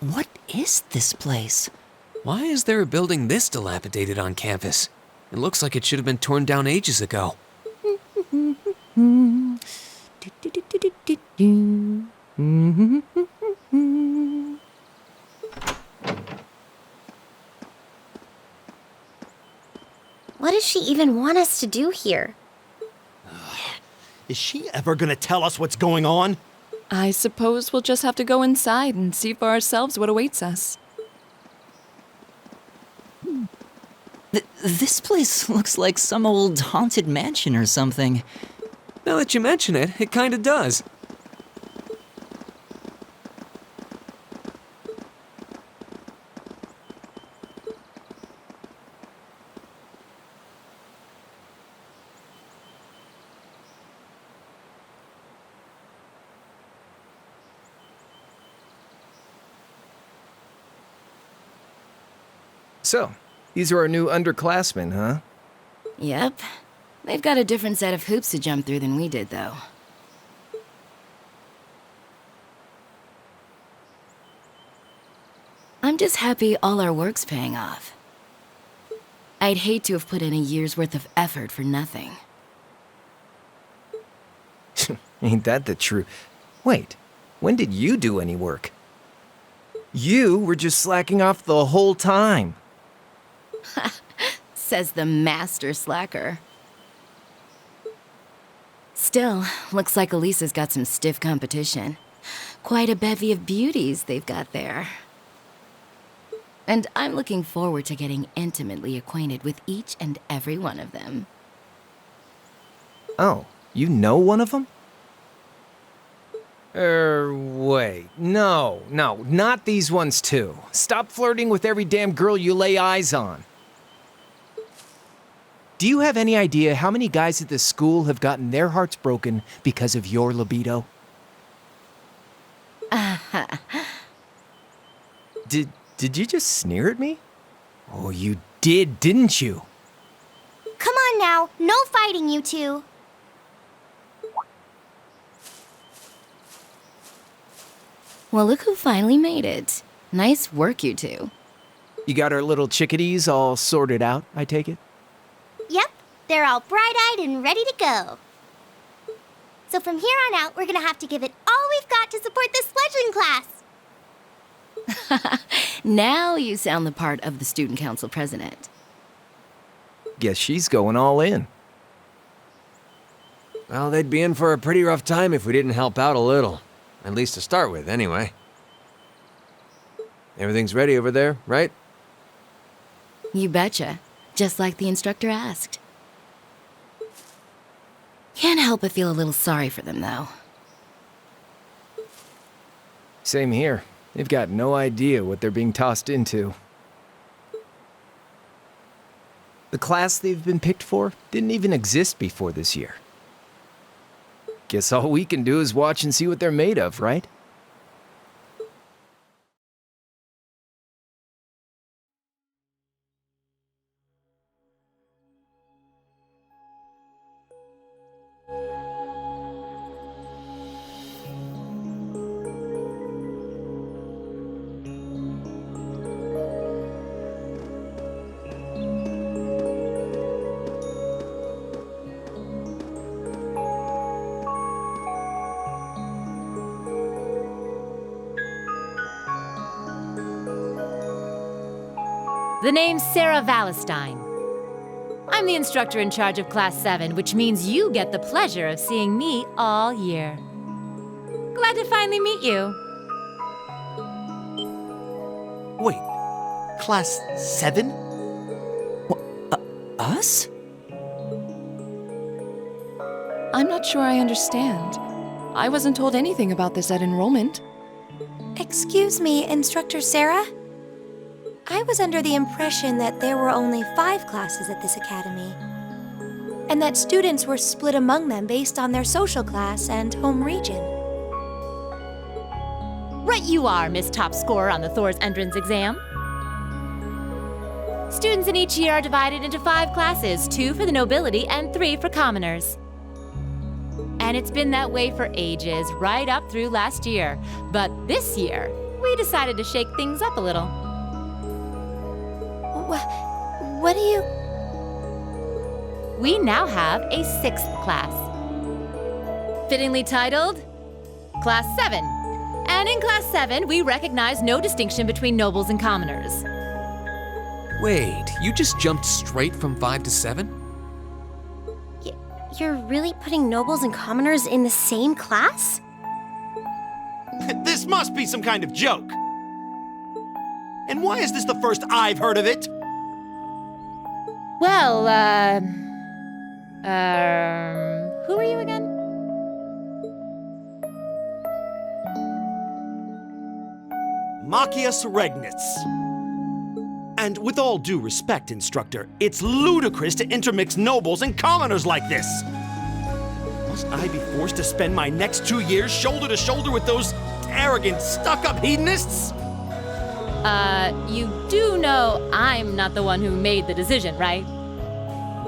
What is this place? Why is there a building this dilapidated on campus? It looks like it should have been torn down ages ago. What does she even want us to do here? Is she ever gonna tell us what's going on? I suppose we'll just have to go inside and see for ourselves what awaits us. This place looks like some old haunted mansion or something. Now that you mention it, it kinda does. So, these are our new underclassmen, huh? Yep. They've got a different set of hoops to jump through than we did, though. I'm just happy all our work's paying off. I'd hate to have put in a year's worth of effort for nothing. Ain't that the truth? Wait, when did you do any work? You were just slacking off the whole time. Says the master slacker. Still, looks like Elisa's got some stiff competition. Quite a bevy of beauties they've got there. And I'm looking forward to getting intimately acquainted with each and every one of them. Oh, you know one of them? Wait. No, not these ones too. Stop flirting with every damn girl you lay eyes on. Do you have any idea how many guys at this school have gotten their hearts broken because of your libido? Did you just sneer at me? Oh, you did, didn't you? Come on now, no fighting, you two. Well, look who finally made it. Nice work, you two. You got our little chickadees all sorted out, I take it? Yep, they're all bright-eyed and ready to go. So from here on out, we're gonna have to give it all we've got to support this fledgling class. Now you sound the part of the student council president. Guess she's going all in. Well, they'd be in for a pretty rough time if we didn't help out a little. At least to start with, anyway. Everything's ready over there, right? You betcha. Just like the instructor asked. Can't help but feel a little sorry for them, though. Same here. They've got no idea what they're being tossed into. The class they've been picked for didn't even exist before this year. Guess all we can do is watch and see what they're made of, right? The name's Sarah Valestine. I'm the instructor in charge of Class 7, which means you get the pleasure of seeing me all year. Glad to finally meet you. Wait, Class 7? Us? I'm not sure I understand. I wasn't told anything about this at enrollment. Excuse me, Instructor Sarah? I was under the impression that there were only 5 classes at this academy, and that students were split among them based on their social class and home region. Right you are, Miss Top Scorer on the Thors entrance exam. Students in each year are divided into 5 classes, 2 for the nobility and 3 for commoners. And it's been that way for ages, right up through last year. But this year, we decided to shake things up a little. What do you... We now have a 6th class. Fittingly titled, Class 7. And in Class 7, we recognize no distinction between nobles and commoners. Wait, you just jumped straight from 5 to 7? You're really putting nobles and commoners in the same class? This must be some kind of joke. And why is this the first I've heard of it? Well, who are you again? Machias Regnitz. And with all due respect, Instructor, it's ludicrous to intermix nobles and commoners like this. Must I be forced to spend my next 2 years shoulder to shoulder with those arrogant, stuck-up hedonists? You do know I'm not the one who made the decision, right?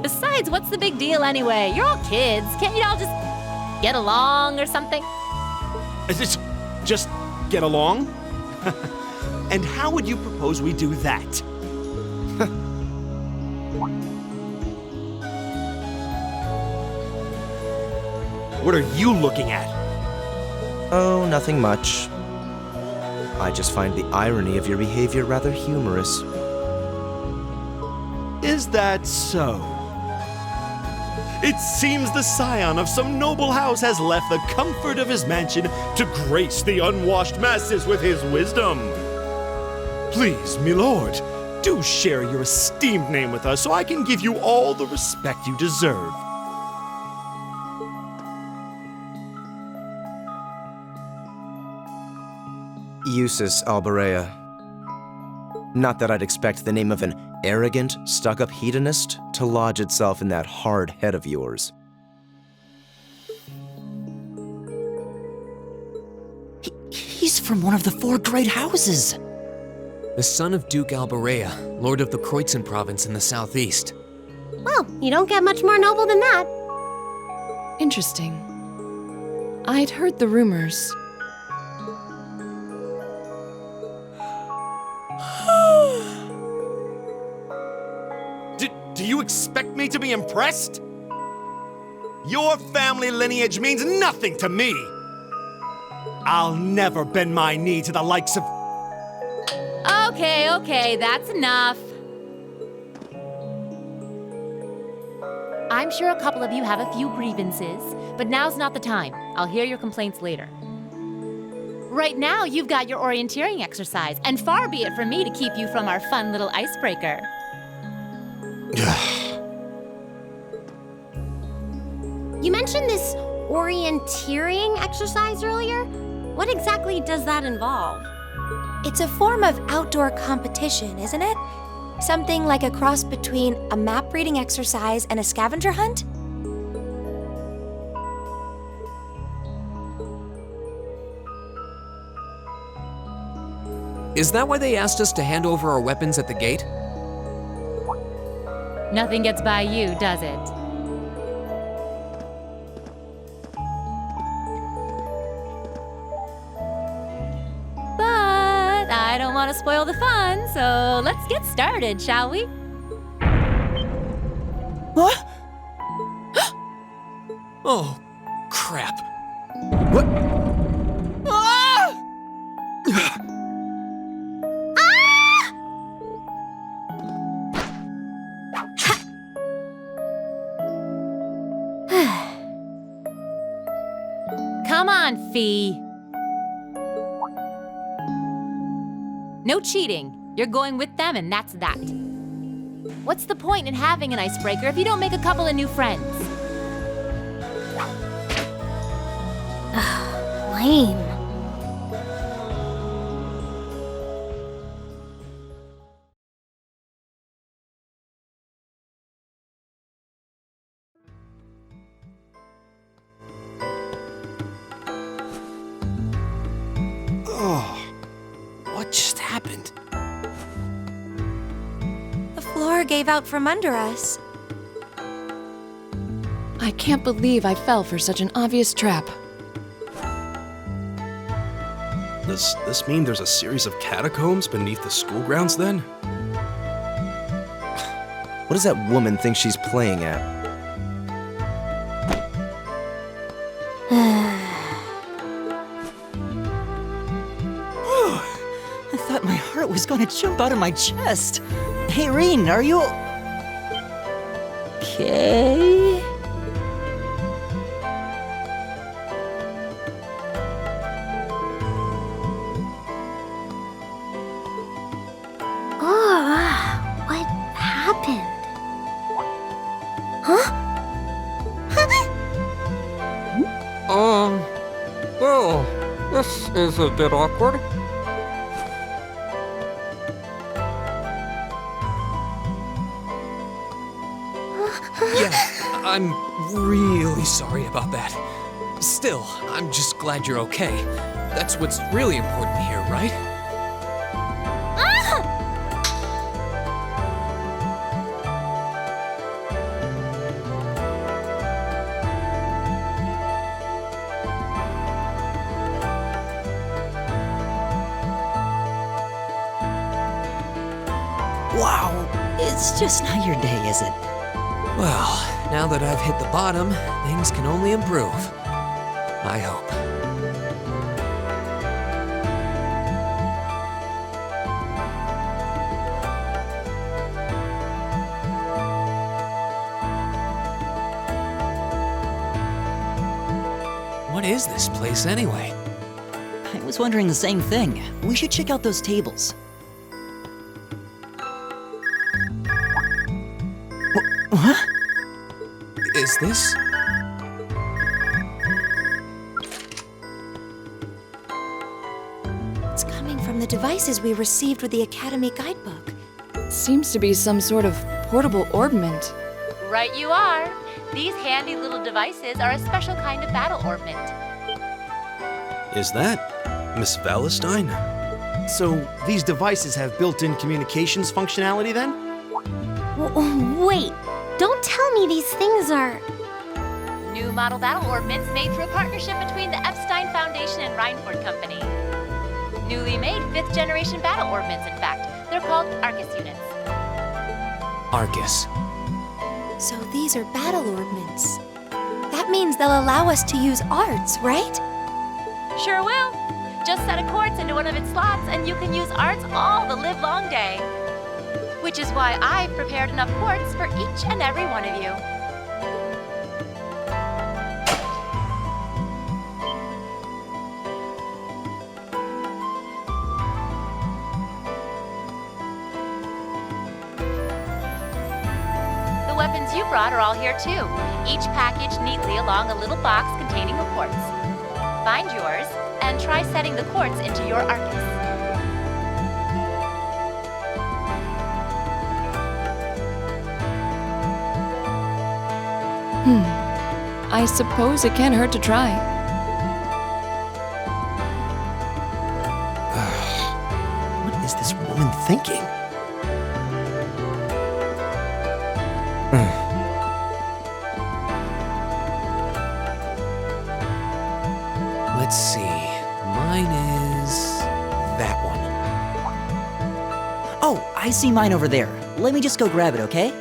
Besides, what's the big deal anyway? You're all kids. Can't you all just get along or something? Is it just get along? And how would you propose we do that? What are you looking at? Oh, nothing much. I just find the irony of your behavior rather humorous. Is that so? It seems the scion of some noble house has left the comfort of his mansion to grace the unwashed masses with his wisdom. Please, milord, do share your esteemed name with us so I can give you all the respect you deserve. Usus Alberea. Not that I'd expect the name of an arrogant, stuck-up hedonist to lodge itself in that hard head of yours. He's from one of the 4 great houses. The son of Duke Alberea, lord of the Kreutzen province in the southeast. Well, you don't get much more noble than that. Interesting. I'd heard the rumors. Do you expect me to be impressed? Your family lineage means nothing to me. I'll never bend my knee to the likes of... Okay, that's enough. I'm sure a couple of you have a few grievances, but now's not the time. I'll hear your complaints later. Right now, you've got your orienteering exercise, and far be it from me to keep you from our fun little icebreaker. You mentioned this orienteering exercise earlier. What exactly does that involve? It's a form of outdoor competition, isn't it? Something like a cross between a map-reading exercise and a scavenger hunt? Is that why they asked us to hand over our weapons at the gate? Nothing gets by you, does it? But I don't want to spoil the fun, so let's get started, shall we? What? Oh, crap. What? Come on, Fee. No cheating. You're going with them, and that's that. What's the point in having an icebreaker if you don't make a couple of new friends? Lame. What just happened? The floor gave out from under us. I can't believe I fell for such an obvious trap. Does this mean there's a series of catacombs beneath the school grounds then? What does that woman think she's playing at? I thought my heart was gonna jump out of my chest. Hey, Rean, are you okay? Oh, what happened? Huh? Well, this is a bit awkward. Yeah, I'm really sorry about that. Still, I'm just glad you're okay. That's what's really important here, right? Wow, it's just not your day, is it? Well, now that I've hit the bottom, things can only improve. I hope. What is this place anyway? I was wondering the same thing. We should check out those tables. What? Is this? It's coming from the devices we received with the Academy guidebook. Seems to be some sort of portable orbment. Right you are. These handy little devices are a special kind of battle orbment. Is that Miss Valestine? So, these devices have built-in communications functionality then? Wait, don't tell me these things are... New model battle orbments made through a partnership between the Epstein Foundation and Reinford Company. Newly made 5th generation battle orbments, in fact. They're called Arcus units. Arcus. So these are battle orbments. That means they'll allow us to use arts, right? Sure will. Just set a quartz into one of its slots and you can use arts all the livelong day. Which is why I've prepared enough quartz for each and every one of you. The weapons you brought are all here too, each packaged neatly along a little box containing a quartz. Find yours and try setting the quartz into your Arcus. I suppose it can't hurt to try. What is this woman thinking? Let's see. Mine is that one. Oh, I see mine over there. Let me just go grab it, okay?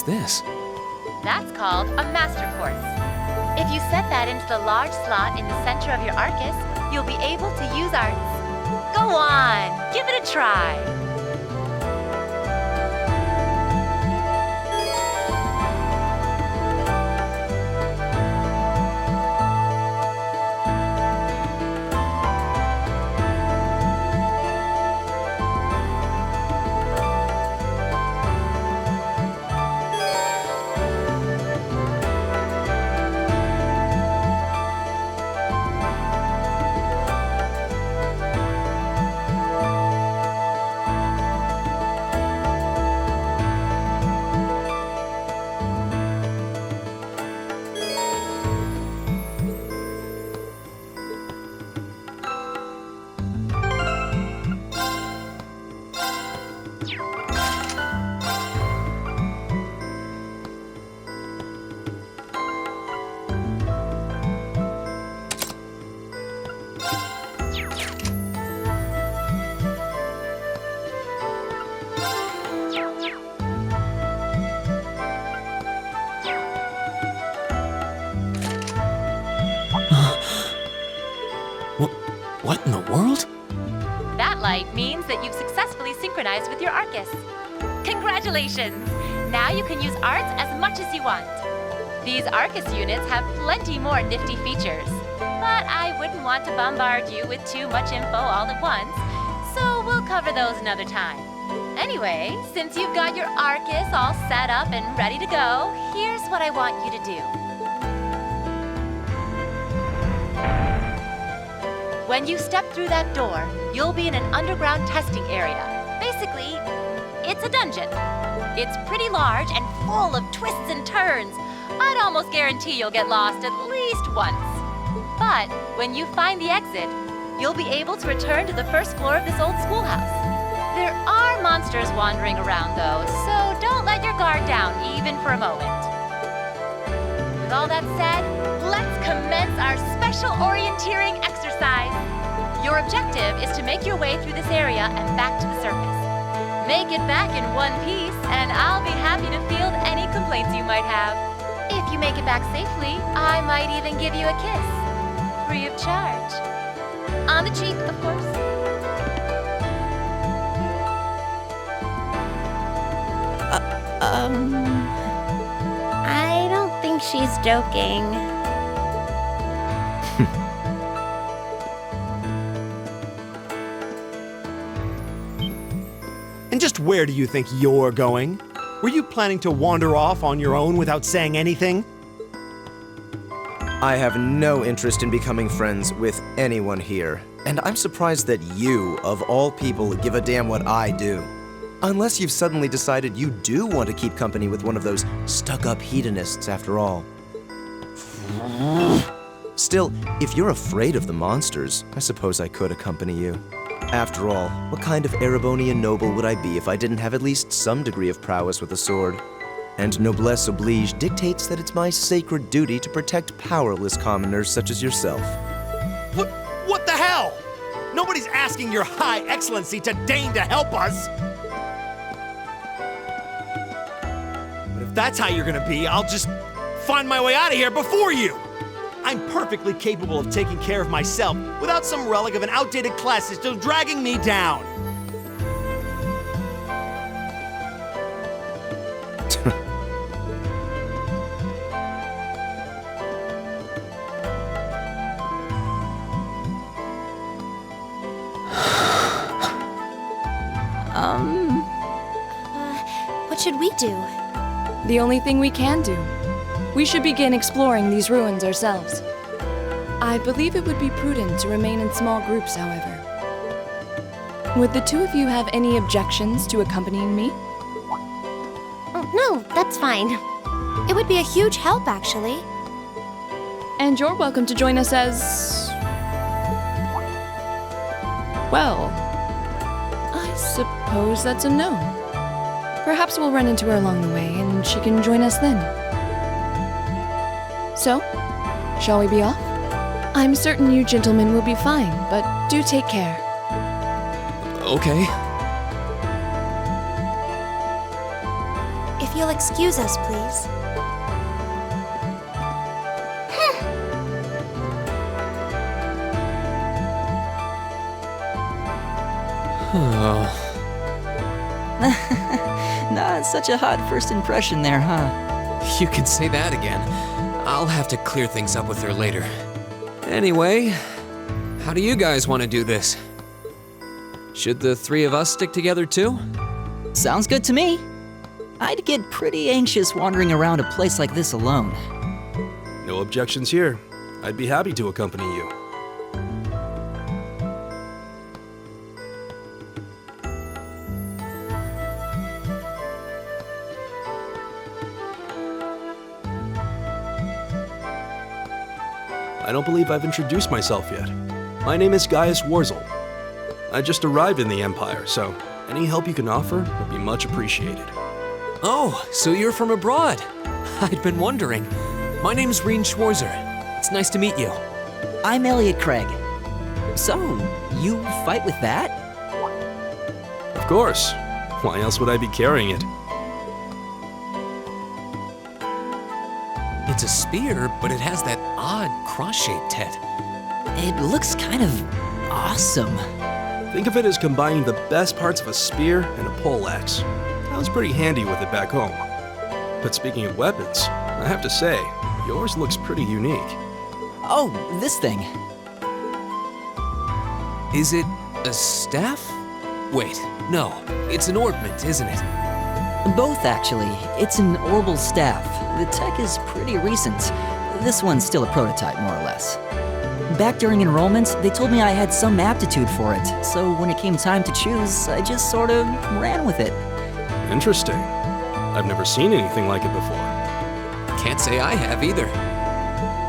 What's this? That's called a master quartz. If you set that into the large slot in the center of your Arcus, you'll be able to use arts. Go on, give it a try. What in the world? That light means that you've successfully synchronized with your Arcus. Congratulations! Now you can use arts as much as you want. These Arcus units have plenty more nifty features, but I wouldn't want to bombard you with too much info all at once, so we'll cover those another time. Anyway, since you've got your Arcus all set up and ready to go, here's what I want you to do. When you step through that door, you'll be in an underground testing area. Basically, it's a dungeon. It's pretty large and full of twists and turns. I'd almost guarantee you'll get lost at least once. But when you find the exit, you'll be able to return to the first floor of this old schoolhouse. There are monsters wandering around, though, so don't let your guard down even for a moment. With all that said, let's commence our special orienteering exercise. Your objective is to make your way through this area and back to the surface. Make it back in one piece, and I'll be happy to field any complaints you might have. If you make it back safely, I might even give you a kiss. Free of charge. On the cheek, of course. I don't think she's joking. And just where do you think you're going? Were you planning to wander off on your own without saying anything? I have no interest in becoming friends with anyone here, and I'm surprised that you, of all people, give a damn what I do. Unless you've suddenly decided you do want to keep company with one of those stuck-up hedonists after all. Still, if you're afraid of the monsters, I suppose I could accompany you. After all, what kind of Erebonian noble would I be if I didn't have at least some degree of prowess with a sword? And noblesse oblige dictates that it's my sacred duty to protect powerless commoners such as yourself. What the hell? Nobody's asking your high excellency to deign to help us! But if that's how you're gonna be, I'll just find my way out of here before you! I'm perfectly capable of taking care of myself without some relic of an outdated class system dragging me down. What should we do? The only thing we can do. We should begin exploring these ruins ourselves. I believe it would be prudent to remain in small groups, however. Would the two of you have any objections to accompanying me? Oh, no, that's fine. It would be a huge help, actually. And you're welcome to join us as... well, I suppose that's a no. Perhaps we'll run into her along the way, and she can join us then. So, shall we be off? I'm certain you gentlemen will be fine, but do take care. Okay. If you'll excuse us, please. Not such a hot first impression there, huh? You can say that again. I'll have to clear things up with her later. Anyway, how do you guys want to do this? Should the three of us stick together too? Sounds good to me. I'd get pretty anxious wandering around a place like this alone. No objections here. I'd be happy to accompany you. I don't believe I've introduced myself yet. My name is Gaius Warzel. I just arrived in the Empire, so any help you can offer would be much appreciated. Oh, so you're from abroad. I'd been wondering. My name's Rean Schwarzer. It's nice to meet you. I'm Elliot Craig. So, you fight with that? Of course. Why else would I be carrying it? It's a spear, but it has that odd cross-shaped head. It looks kind of awesome. Think of it as combining the best parts of a spear and a poleaxe. I was pretty handy with it back home. But speaking of weapons, I have to say, yours looks pretty unique. Oh, this thing. Is it a staff? Wait, no, it's an ornament, isn't it? Both, actually. It's an Orbal staff. The tech is pretty recent. This one's still a prototype, more or less. Back during enrollment, they told me I had some aptitude for it, so when it came time to choose, I just sort of ran with it. Interesting. I've never seen anything like it before. Can't say I have either.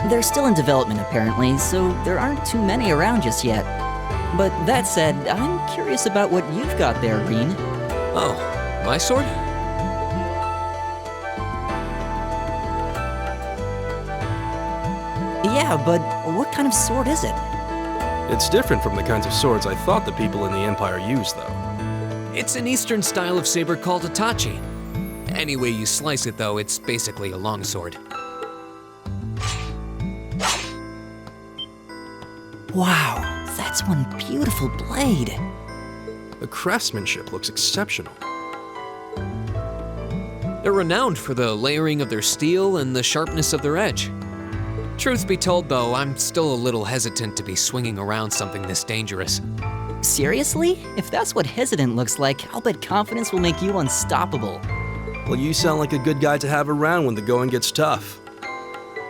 They're still in development, apparently, so there aren't too many around just yet. But that said, I'm curious about what you've got there, Rean. Oh, my sword? Yeah, but what kind of sword is it? It's different from the kinds of swords I thought the people in the Empire used, though. It's an Eastern style of saber called a tachi. Any way you slice it, though, it's basically a longsword. Wow, that's one beautiful blade. The craftsmanship looks exceptional. They're renowned for the layering of their steel and the sharpness of their edge. Truth be told, though, I'm still a little hesitant to be swinging around something this dangerous. Seriously? If that's what hesitant looks like, I'll bet confidence will make you unstoppable. Well, you sound like a good guy to have around when the going gets tough.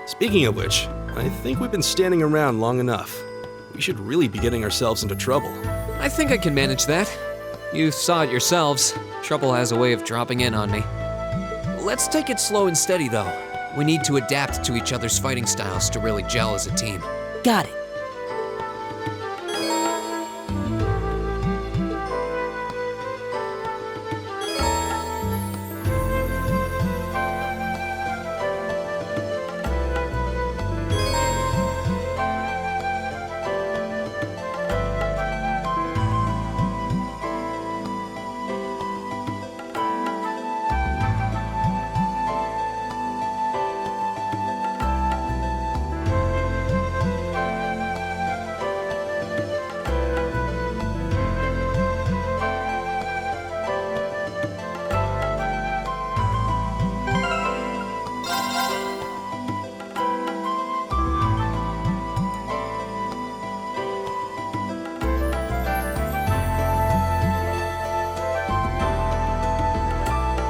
Speaking of which, I think we've been standing around long enough. We should really be getting ourselves into trouble. I think I can manage that. You saw it yourselves. Trouble has a way of dropping in on me. Let's take it slow and steady, though. We need to adapt to each other's fighting styles to really gel as a team. Got it.